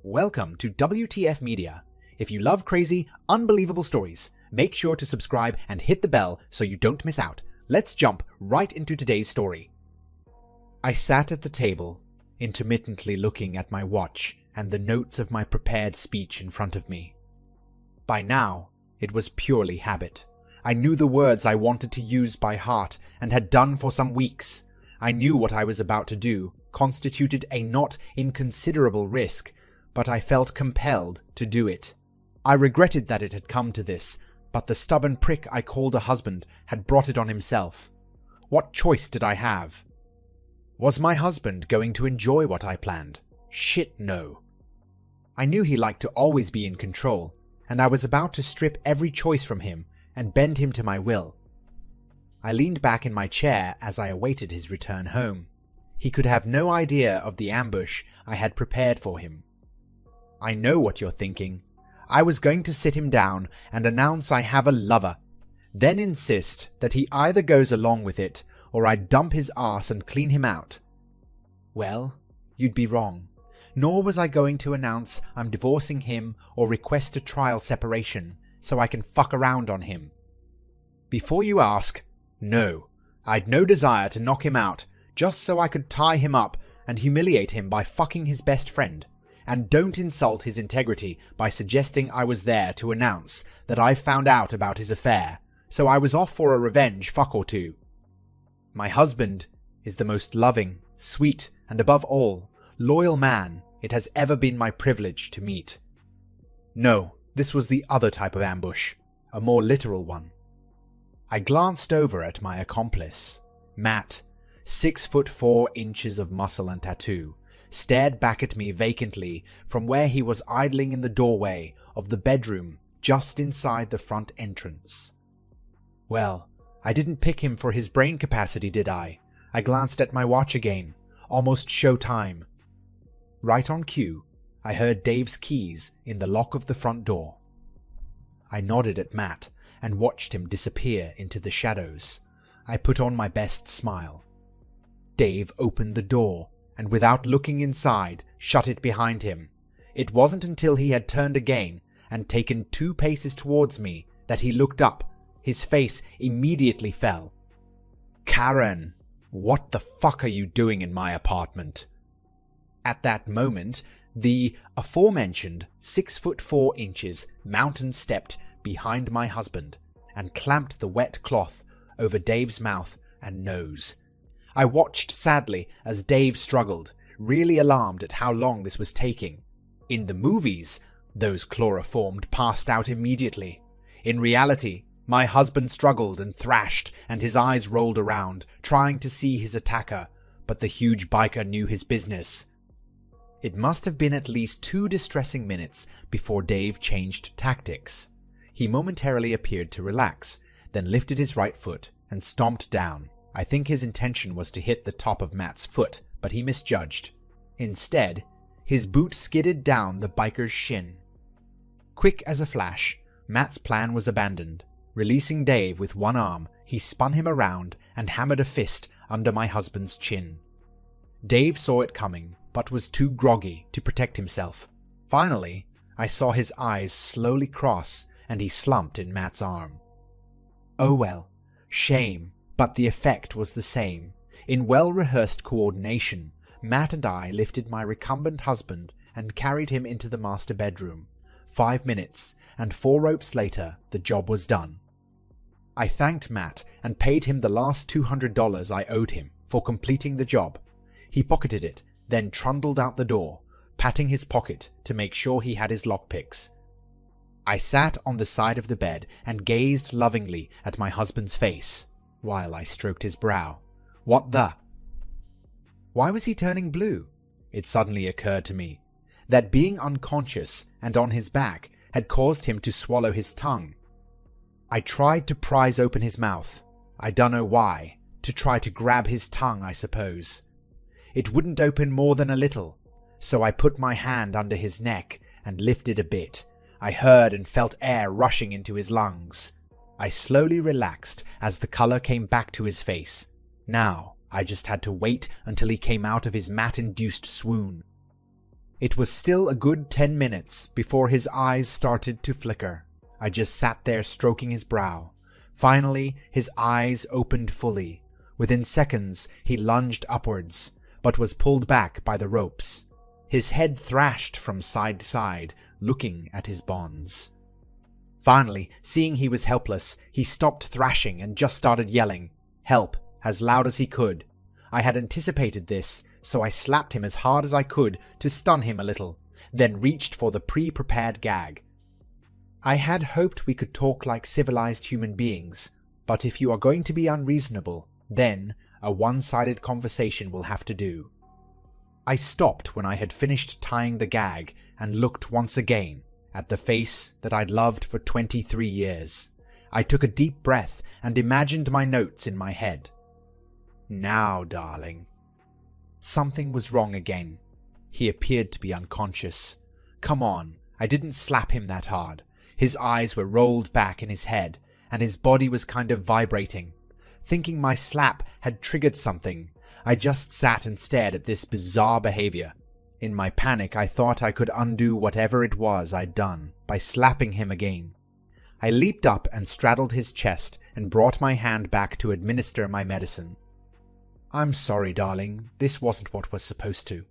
Welcome to WTF Media. If you love crazy, unbelievable stories, make sure to subscribe and hit the bell so you don't miss out. Let's jump right into today's story. I sat at the table, intermittently looking at my watch and the notes of my prepared speech in front of me. By now, it was purely habit. I knew the words I wanted to use by heart and had done for some weeks. I knew what I was about to do constituted a not inconsiderable risk, but I felt compelled to do it. I regretted that it had come to this, but the stubborn prick I called a husband had brought it on himself. What choice did I have? Was my husband going to enjoy what I planned? Shit, no. I knew he liked to always be in control, and I was about to strip every choice from him and bend him to my will. I leaned back in my chair as I awaited his return home. He could have no idea of the ambush I had prepared for him. I know what you're thinking. I was going to sit him down and announce I have a lover, then insist that he either goes along with it or I dump his ass and clean him out. Well, you'd be wrong. Nor was I going to announce I'm divorcing him or request a trial separation so I can fuck around on him. Before you ask, no, I'd no desire to knock him out just so I could tie him up and humiliate him by fucking his best friend. And don't insult his integrity by suggesting I was there to announce that I found out about his affair, so I was off for a revenge fuck or two. My husband is the most loving, sweet, and above all, loyal man it has ever been my privilege to meet. No, this was the other type of ambush, a more literal one. I glanced over at my accomplice, Matt, 6'4" of muscle and tattoo, stared back at me vacantly from where he was idling in the doorway of the bedroom just inside the front entrance. Well, I didn't pick him for his brain capacity, did I? I glanced at my watch again. Almost show time. Right on cue, I heard Dave's keys in the lock of the front door. I nodded at Matt and watched him disappear into the shadows. I put on my best smile. Dave opened the door and without looking inside, shut it behind him. It wasn't until he had turned again and taken 2 paces towards me that he looked up. His face immediately fell. Karen, what the fuck are you doing in my apartment? At that moment, the aforementioned 6'4" mountain stepped behind my husband and clamped the wet cloth over Dave's mouth and nose. I watched sadly as Dave struggled, really alarmed at how long this was taking. In the movies, those chloroformed passed out immediately. In reality, my husband struggled and thrashed, and his eyes rolled around, trying to see his attacker, but the huge biker knew his business. It must have been at least 2 distressing minutes before Dave changed tactics. He momentarily appeared to relax, then lifted his right foot and stomped down. I think his intention was to hit the top of Matt's foot, but he misjudged. Instead, his boot skidded down the biker's shin. Quick as a flash, Matt's plan was abandoned. Releasing Dave with one arm, he spun him around and hammered a fist under my husband's chin. Dave saw it coming, but was too groggy to protect himself. Finally, I saw his eyes slowly cross and he slumped in Matt's arm. Oh well, shame. But the effect was the same. In well-rehearsed coordination, Matt and I lifted my recumbent husband and carried him into the master bedroom. 5 minutes, and 4 ropes later, the job was done. I thanked Matt and paid him the last $200 I owed him for completing the job. He pocketed it, then trundled out the door, patting his pocket to make sure he had his lockpicks. I sat on the side of the bed and gazed lovingly at my husband's face, while I stroked his brow. What the? Why was he turning blue? It suddenly occurred to me that being unconscious and on his back had caused him to swallow his tongue. I tried to prise open his mouth. I dunno why. To try to grab his tongue, I suppose. It wouldn't open more than a little, so I put my hand under his neck and lifted a bit. I heard and felt air rushing into his lungs. I slowly relaxed as the color came back to his face. Now, I just had to wait until he came out of his mat-induced swoon. It was still a good 10 minutes before his eyes started to flicker. I just sat there stroking his brow. Finally, his eyes opened fully. Within seconds, he lunged upwards, but was pulled back by the ropes. His head thrashed from side to side, looking at his bonds. Finally, seeing he was helpless, he stopped thrashing and just started yelling, "Help," as loud as he could. I had anticipated this, so I slapped him as hard as I could to stun him a little, then reached for the pre-prepared gag. I had hoped we could talk like civilized human beings, but if you are going to be unreasonable, then a one-sided conversation will have to do. I stopped when I had finished tying the gag and looked once again at the face that I'd loved for 23 years. I took a deep breath and imagined my notes in my head. Now, darling. Something was wrong again. He appeared to be unconscious. Come on, I didn't slap him that hard. His eyes were rolled back in his head, and his body was kind of vibrating. Thinking my slap had triggered something, I just sat and stared at this bizarre behavior. In my panic, I thought I could undo whatever it was I'd done by slapping him again. I leaped up and straddled his chest and brought my hand back to administer my medicine. I'm sorry, darling. This wasn't what was supposed to.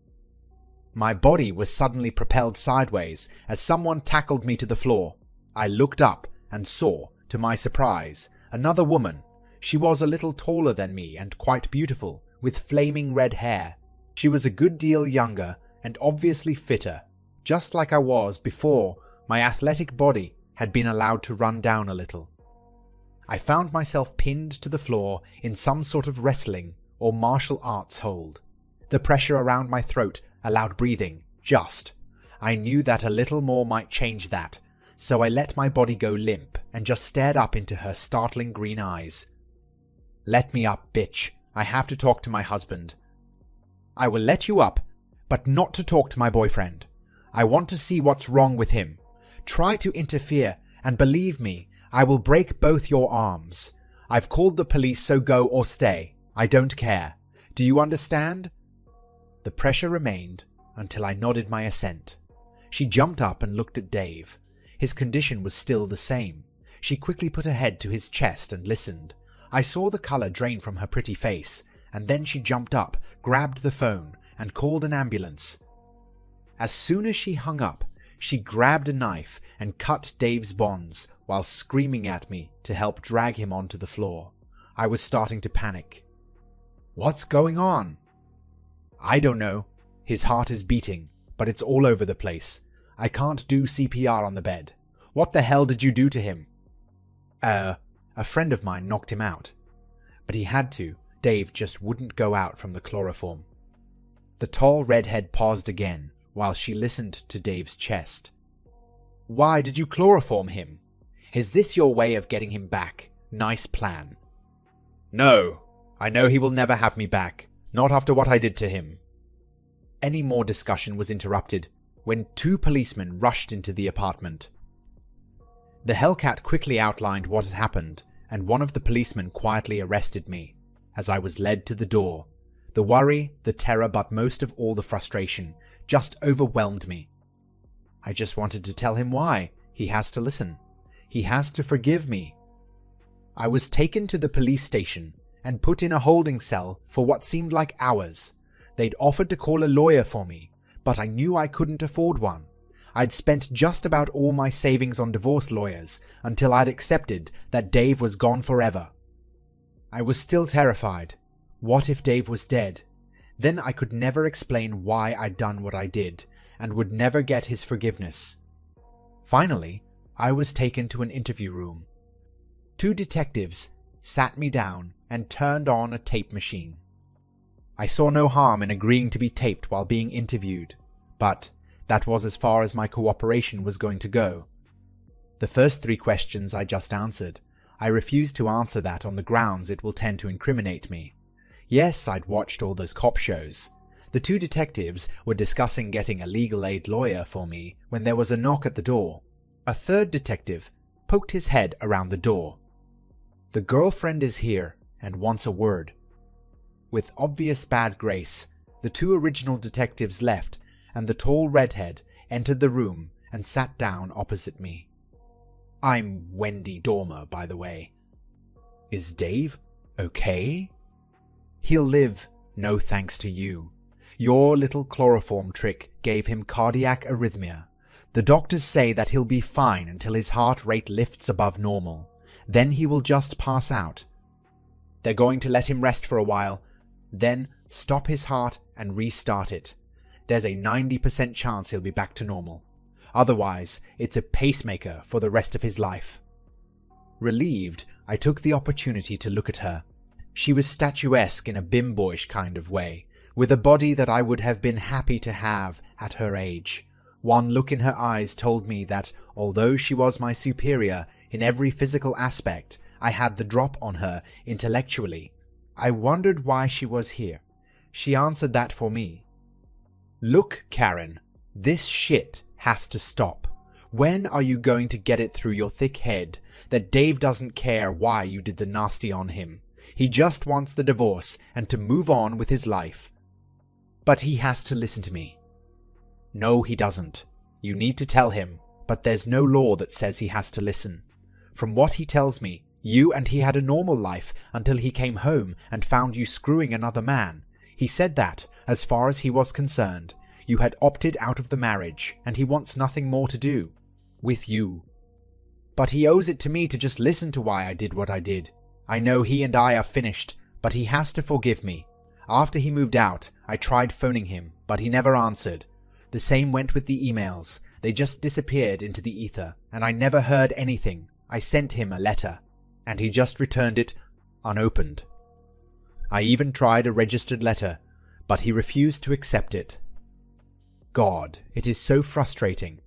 My body was suddenly propelled sideways as someone tackled me to the floor. I looked up and saw, to my surprise, another woman. She was a little taller than me and quite beautiful, with flaming red hair. She was a good deal younger and obviously fitter, just like I was before my athletic body had been allowed to run down a little. I found myself pinned to the floor in some sort of wrestling or martial arts hold. The pressure around my throat allowed breathing, just. I knew that a little more might change that, so I let my body go limp and just stared up into her startling green eyes. Let me up, bitch. I have to talk to my husband. I will let you up, but not to talk to my boyfriend. I want to see what's wrong with him. Try to interfere, and believe me, I will break both your arms. I've called the police, so go or stay. I don't care. Do you understand? The pressure remained until I nodded my assent. She jumped up and looked at Dave. His condition was still the same. She quickly put her head to his chest and listened. I saw the color drain from her pretty face, and then she jumped up, grabbed the phone, and called an ambulance. As soon as she hung up, she grabbed a knife and cut Dave's bonds while screaming at me to help drag him onto the floor. I was starting to panic. What's going on? I don't know. His heart is beating, but it's all over the place. I can't do CPR on the bed. What the hell did you do to him? A friend of mine knocked him out. But he had to. Dave just wouldn't go out from the chloroform. The tall redhead paused again while she listened to Dave's chest. Why did you chloroform him? Is this your way of getting him back? Nice plan. No, I know he will never have me back. Not after what I did to him. Any more discussion was interrupted when 2 policemen rushed into the apartment. The Hellcat quickly outlined what had happened, and one of the policemen quietly arrested me as I was led to the door. The worry, the terror, but most of all the frustration just overwhelmed me. I just wanted to tell him why. He has to listen. He has to forgive me. I was taken to the police station and put in a holding cell for what seemed like hours. They'd offered to call a lawyer for me, but I knew I couldn't afford one. I'd spent just about all my savings on divorce lawyers until I'd accepted that Dave was gone forever. I was still terrified. What if Dave was dead? Then I could never explain why I'd done what I did, and would never get his forgiveness. Finally, I was taken to an interview room. 2 detectives sat me down and turned on a tape machine. I saw no harm in agreeing to be taped while being interviewed, but that was as far as my cooperation was going to go. The first 3 questions I just answered. I refused to answer that on the grounds it will tend to incriminate me. Yes, I'd watched all those cop shows. The 2 detectives were discussing getting a legal aid lawyer for me when there was a knock at the door. A 3rd detective poked his head around the door. The girlfriend is here and wants a word. With obvious bad grace, the 2 original detectives left, and the tall redhead entered the room and sat down opposite me. I'm Wendy Dormer, by the way. Is Dave okay? He'll live, no thanks to you. Your little chloroform trick gave him cardiac arrhythmia. The doctors say that he'll be fine until his heart rate lifts above normal. Then he will just pass out. They're going to let him rest for a while, then stop his heart and restart it. There's a 90% chance he'll be back to normal. Otherwise, it's a pacemaker for the rest of his life. Relieved, I took the opportunity to look at her. She was statuesque in a bimboish kind of way, with a body that I would have been happy to have at her age. One look in her eyes told me that, although she was my superior in every physical aspect, I had the drop on her intellectually. I wondered why she was here. She answered that for me. Look, Karen, this shit has to stop. When are you going to get it through your thick head that Dave doesn't care why you did the nasty on him? He just wants the divorce and to move on with his life. But he has to listen to me. No, he doesn't. You need to tell him, but there's no law that says he has to listen. From what he tells me, you and he had a normal life until he came home and found you screwing another man. He said that, as far as he was concerned, you had opted out of the marriage and he wants nothing more to do with you. But he owes it to me to just listen to why I did what I did. I know he and I are finished, but he has to forgive me. After he moved out, I tried phoning him, but he never answered. The same went with the emails. They just disappeared into the ether, and I never heard anything. I sent him a letter, and he just returned it unopened. I even tried a registered letter, but he refused to accept it. God, it is so frustrating.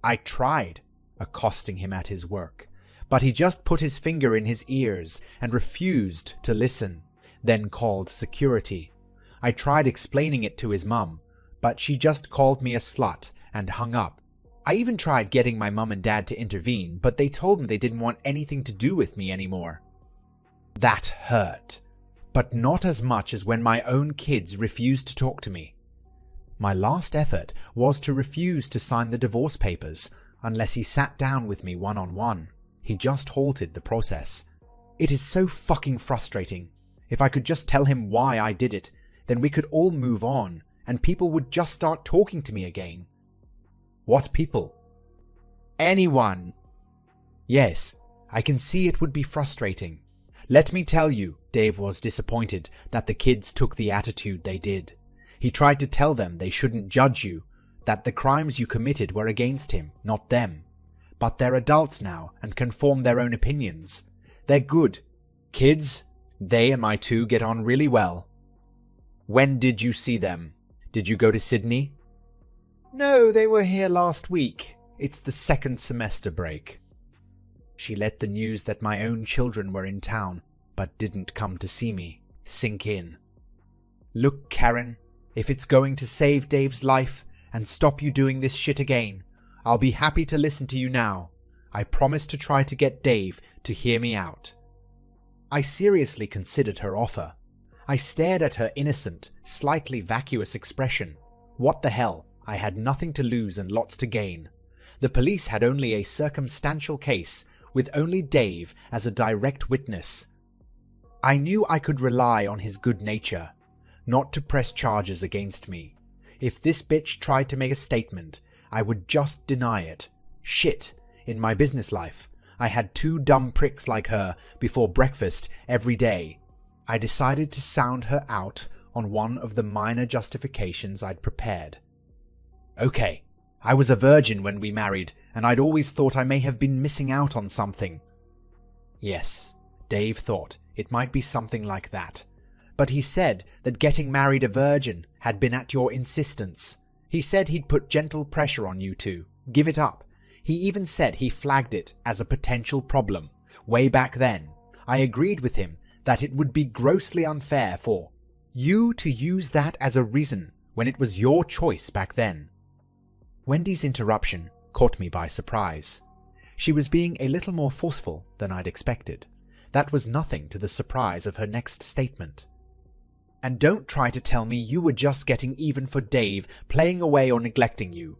I tried accosting him at his work, but he just put his finger in his ears and refused to listen, then called security. I tried explaining it to his mum, but she just called me a slut and hung up. I even tried getting my mum and dad to intervene, but they told me they didn't want anything to do with me anymore. That hurt, but not as much as when my own kids refused to talk to me. My last effort was to refuse to sign the divorce papers unless he sat down with me one-on-one. He just halted the process. It is so fucking frustrating. If I could just tell him why I did it, then we could all move on, and people would just start talking to me again. What people? Anyone. Yes, I can see it would be frustrating. Let me tell you, Dave was disappointed that the kids took the attitude they did. He tried to tell them they shouldn't judge you, that the crimes you committed were against him, not them. But they're adults now and can form their own opinions. They're good. Kids, they and my two get on really well. When did you see them? Did you go to Sydney? No, they were here last week. It's the second semester break. She let the news that my own children were in town, but didn't come to see me, sink in. Look, Karen, if it's going to save Dave's life and stop you doing this shit again, I'll be happy to listen to you now. I promise to try to get Dave to hear me out. I seriously considered her offer. I stared at her innocent, slightly vacuous expression. What the hell? I had nothing to lose and lots to gain. The police had only a circumstantial case, with only Dave as a direct witness. I knew I could rely on his good nature, not to press charges against me. If this bitch tried to make a statement, I would just deny it. Shit, in my business life, I had two dumb pricks like her before breakfast every day. I decided to sound her out on one of the minor justifications I'd prepared. Okay, I was a virgin when we married, and I'd always thought I may have been missing out on something. Yes, Dave thought it might be something like that. But he said that getting married a virgin had been at your insistence. He said he'd put gentle pressure on you two. Give it up. He even said he flagged it as a potential problem. Way back then, I agreed with him that it would be grossly unfair for you to use that as a reason when it was your choice back then. Wendy's interruption caught me by surprise. She was being a little more forceful than I'd expected. That was nothing to the surprise of her next statement. And don't try to tell me you were just getting even for Dave playing away or neglecting you.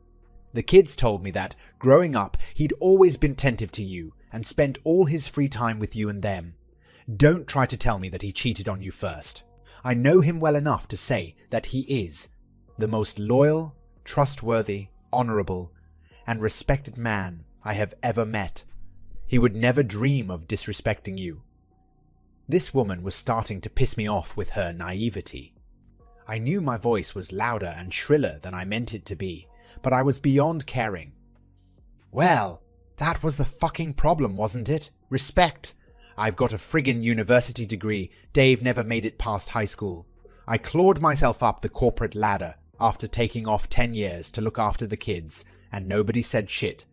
The kids told me that, growing up, he'd always been attentive to you and spent all his free time with you and them. Don't try to tell me that he cheated on you first. I know him well enough to say that he is the most loyal, trustworthy, honorable, and respected man I have ever met. He would never dream of disrespecting you. This woman was starting to piss me off with her naivety. I knew my voice was louder and shriller than I meant it to be, but I was beyond caring. Well, that was the fucking problem, wasn't it? Respect. I've got a friggin' university degree. Dave never made it past high school. I clawed myself up the corporate ladder after taking off 10 years to look after the kids, and nobody said shit.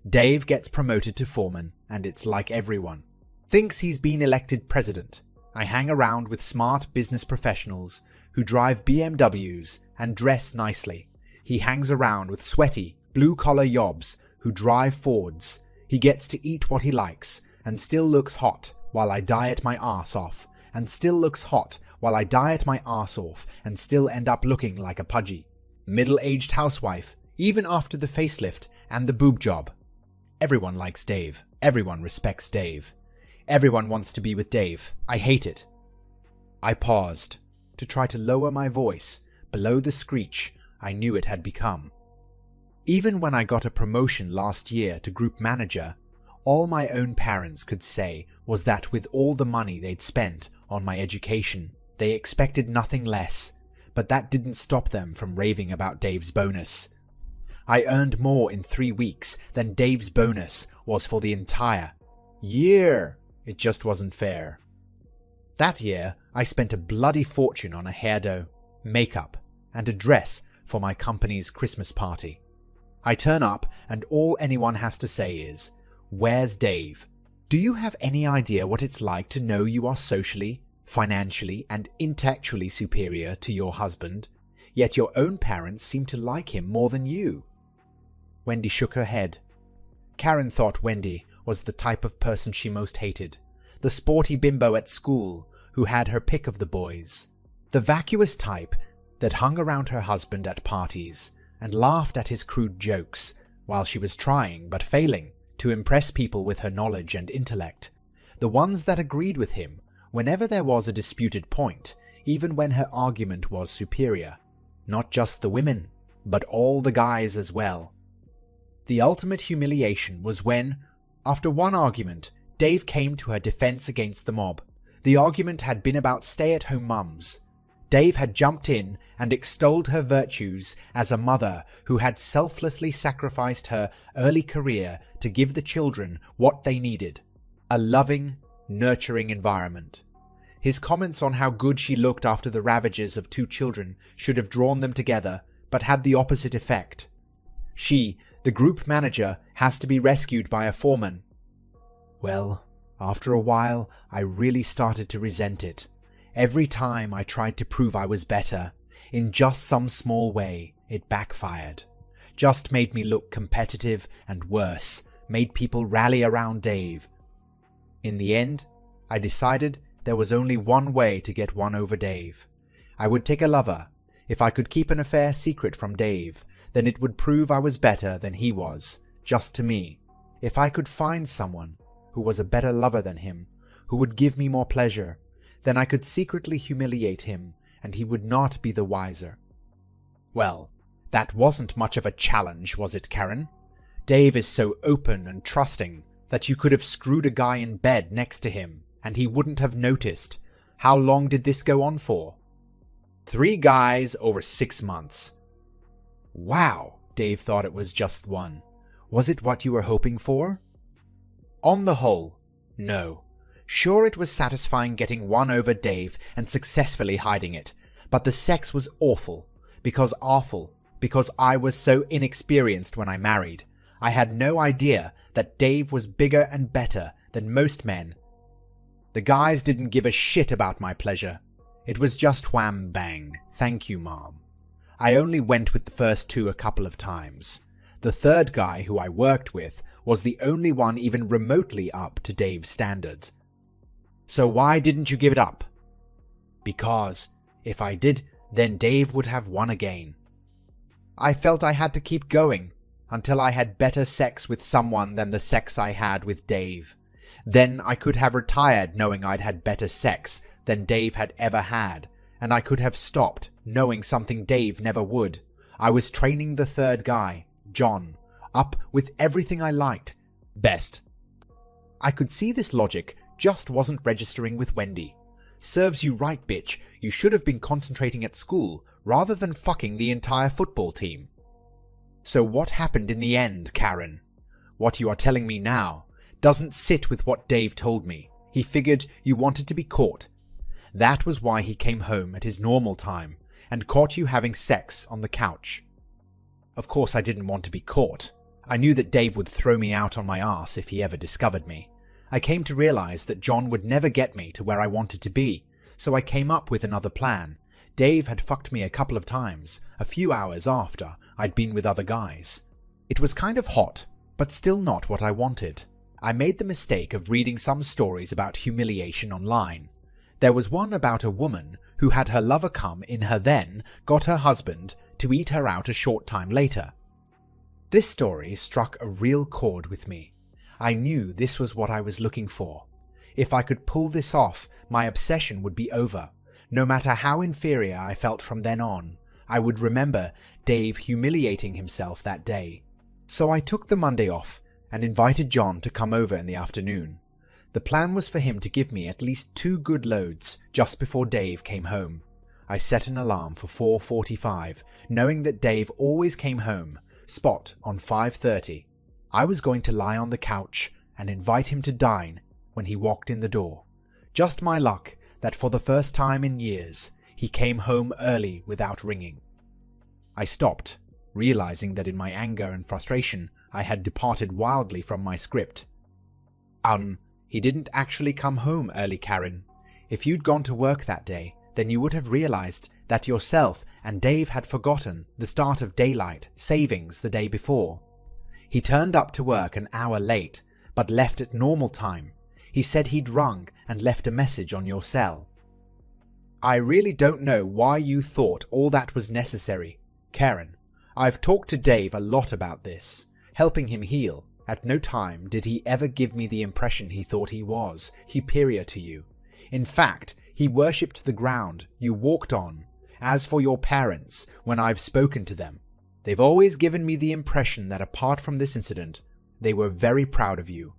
Dave gets promoted to foreman, and it's like everyone thinks he's been elected president. I hang around with smart business professionals who drive BMWs and dress nicely. He hangs around with sweaty, blue-collar yobs who drive Fords. He gets to eat what he likes and still looks hot while I diet my arse off, and still looks hot while I diet my arse off and still end up looking like a pudgy middle-aged housewife, even after the facelift and the boob job. Everyone likes Dave. Everyone respects Dave. Everyone wants to be with Dave. I hate it. I paused to try to lower my voice below the screech I knew it had become. Even when I got a promotion last year to group manager, all my own parents could say was that with all the money they'd spent on my education, they expected nothing less, but that didn't stop them from raving about Dave's bonus. I earned more in 3 weeks than Dave's bonus was for the entire year. It just wasn't fair. That year, I spent a bloody fortune on a hairdo, makeup, and a dress for my company's Christmas party. I turn up and all anyone has to say is, "Where's Dave?" Do you have any idea what it's like to know you are socially, financially, and intellectually superior to your husband, yet your own parents seem to like him more than you? Wendy shook her head. Karen thought Wendy was the type of person she most hated, the sporty bimbo at school who had her pick of the boys, the vacuous type that hung around her husband at parties and laughed at his crude jokes while she was trying, but failing, to impress people with her knowledge and intellect, the ones that agreed with him whenever there was a disputed point, even when her argument was superior. Not just the women, but all the guys as well. The ultimate humiliation was when, after one argument, Dave came to her defense against the mob. The argument had been about stay-at-home mums. Dave had jumped in and extolled her virtues as a mother who had selflessly sacrificed her early career to give the children what they needed, a loving, nurturing environment. His comments on how good she looked after the ravages of 2 children should have drawn them together, but had the opposite effect. She, the group manager, has to be rescued by a foreman. Well, after a while, I really started to resent it. Every time I tried to prove I was better, in just some small way, it backfired. Just made me look competitive and worse, made people rally around Dave. In the end, I decided there was only one way to get one over Dave. I would take a lover. If I could keep an affair secret from Dave, then it would prove I was better than he was, just to me. If I could find someone who was a better lover than him, who would give me more pleasure, then I could secretly humiliate him, and he would not be the wiser. Well, that wasn't much of a challenge, was it, Karen? Dave is so open and trusting that you could have screwed a guy in bed next to him, and he wouldn't have noticed. How long did this go on for? 3 guys over 6 months. Wow, Dave thought it was just 1. Was it what you were hoping for? On the whole, no. Sure, it was satisfying getting one over Dave and successfully hiding it, but the sex was awful, because I was so inexperienced when I married. I had no idea that Dave was bigger and better than most men. The guys didn't give a shit about my pleasure. It was just wham bang, thank you, Mom. I only went with the first 2 a couple of times. The third guy who I worked with was the only one even remotely up to Dave's standards. So why didn't you give it up? Because If I did, then Dave would have won again. I felt I had to keep going until I had better sex with someone than the sex I had with Dave. Then I could have retired knowing I'd had better sex than Dave had ever had, and I could have stopped knowing something Dave never would. I was training the third guy, John, up with everything I liked best. I could see this logic just wasn't registering with Wendy. Serves you right, bitch. You should have been concentrating at school rather than fucking the entire football team. So what happened in the end, Karen? What you are telling me now doesn't sit with what Dave told me. He figured you wanted to be caught. That was why he came home at his normal time and caught you having sex on the couch. Of course I didn't want to be caught. I knew that Dave would throw me out on my ass if he ever discovered me. I came to realize that John would never get me to where I wanted to be, so I came up with another plan. Dave had fucked me a couple of times, a few hours after I'd been with other guys. It was kind of hot, but still not what I wanted. I made the mistake of reading some stories about humiliation online. There was one about a woman who had her lover come in her then got her husband to eat her out a short time later. This story struck a real chord with me. I knew this was what I was looking for. If I could pull this off, my obsession would be over. No matter how inferior I felt from then on, I would remember Dave humiliating himself that day. So I took the Monday off and invited John to come over in the afternoon. The plan was for him to give me at least 2 good loads just before Dave came home. I set an alarm for 4:45, knowing that Dave always came home, spot on 5:30. I was going to lie on the couch and invite him to dine when he walked in the door. Just my luck that for the first time in years, he came home early without ringing. I stopped, realizing that in my anger and frustration, I had departed wildly from my script. He didn't actually come home early, Karen. If you'd gone to work that day, then you would have realized that yourself and Dave had forgotten the start of daylight savings the day before. He turned up to work an hour late, but left at normal time. He said he'd rung and left a message on your cell. I really don't know why you thought all that was necessary, Karen. I've talked to Dave a lot about this, helping him heal. At no time did he ever give me the impression he thought he was superior to you. In fact, he worshipped the ground you walked on. As for your parents, when I've spoken to them, they've always given me the impression that apart from this incident, they were very proud of you.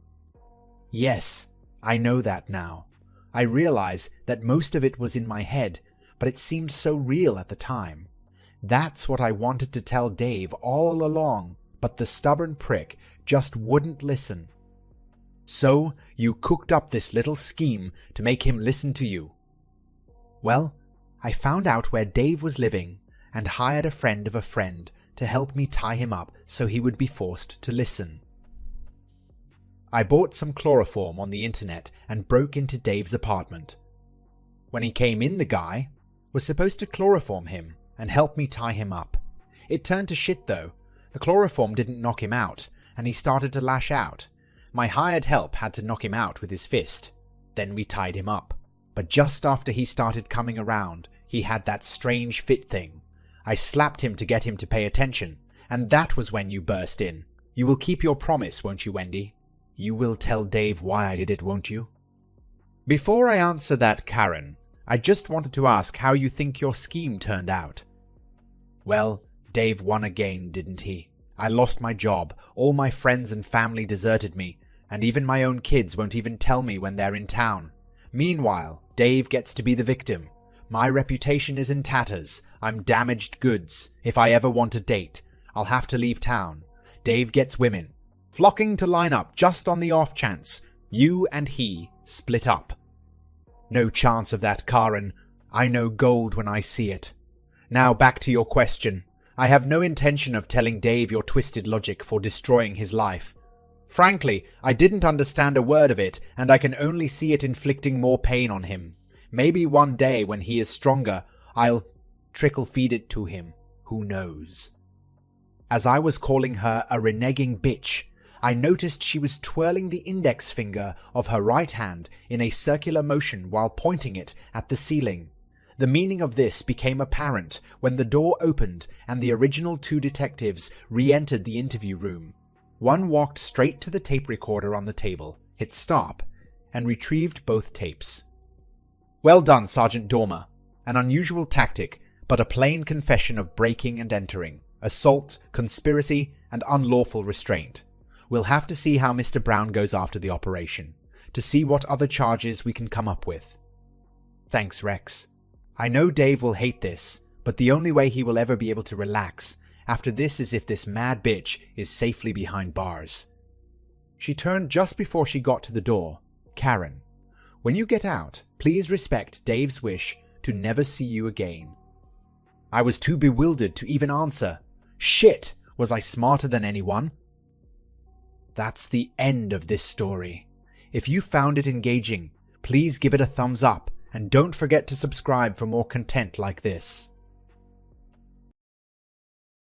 Yes, I know that now. I realize that most of it was in my head, but it seemed so real at the time. That's what I wanted to tell Dave all along, but the stubborn prick just wouldn't listen. So you cooked up this little scheme to make him listen to you. Well, I found out where Dave was living and hired a friend of a friend to help me tie him up so he would be forced to listen. I bought some chloroform on the internet and broke into Dave's apartment. When he came in, the guy was supposed to chloroform him and help me tie him up. It turned to shit though. The chloroform didn't knock him out, and he started to lash out. My hired help had to knock him out with his fist. Then we tied him up. But just after he started coming around, he had that strange fit thing. I slapped him to get him to pay attention, and that was when you burst in. You will keep your promise, won't you, Wendy? You will tell Dave why I did it, won't you? Before I answer that, Karen, I just wanted to ask how you think your scheme turned out. Well, Dave won again, didn't he? I lost my job, all my friends and family deserted me, and even my own kids won't even tell me when they're in town. Meanwhile, Dave gets to be the victim. My reputation is in tatters. I'm damaged goods. If I ever want a date, I'll have to leave town. Dave gets women, flocking to line up just on the off chance you and he split up. No chance of that, Karen. I know gold when I see it. Now back to your question. I have no intention of telling Dave your twisted logic for destroying his life. Frankly, I didn't understand a word of it, and I can only see it inflicting more pain on him. Maybe one day when he is stronger, I'll trickle-feed it to him. Who knows? As I was calling her a reneging bitch, I noticed she was twirling the index finger of her right hand in a circular motion while pointing it at the ceiling. The meaning of this became apparent when the door opened and the original two detectives re-entered the interview room. One walked straight to the tape recorder on the table, hit stop, and retrieved both tapes. "Well done, Sergeant Dormer. An unusual tactic, but a plain confession of breaking and entering, assault, conspiracy, and unlawful restraint. We'll have to see how Mr. Brown goes after the operation, to see what other charges we can come up with." "Thanks, Rex. I know Dave will hate this, but the only way he will ever be able to relax after this is if this mad bitch is safely behind bars." She turned just before she got to the door. "Karen, when you get out, please respect Dave's wish to never see you again." I was too bewildered to even answer. Shit, was I smarter than anyone? That's the end of this story. If you found it engaging, please give it a thumbs up and don't forget to subscribe for more content like this.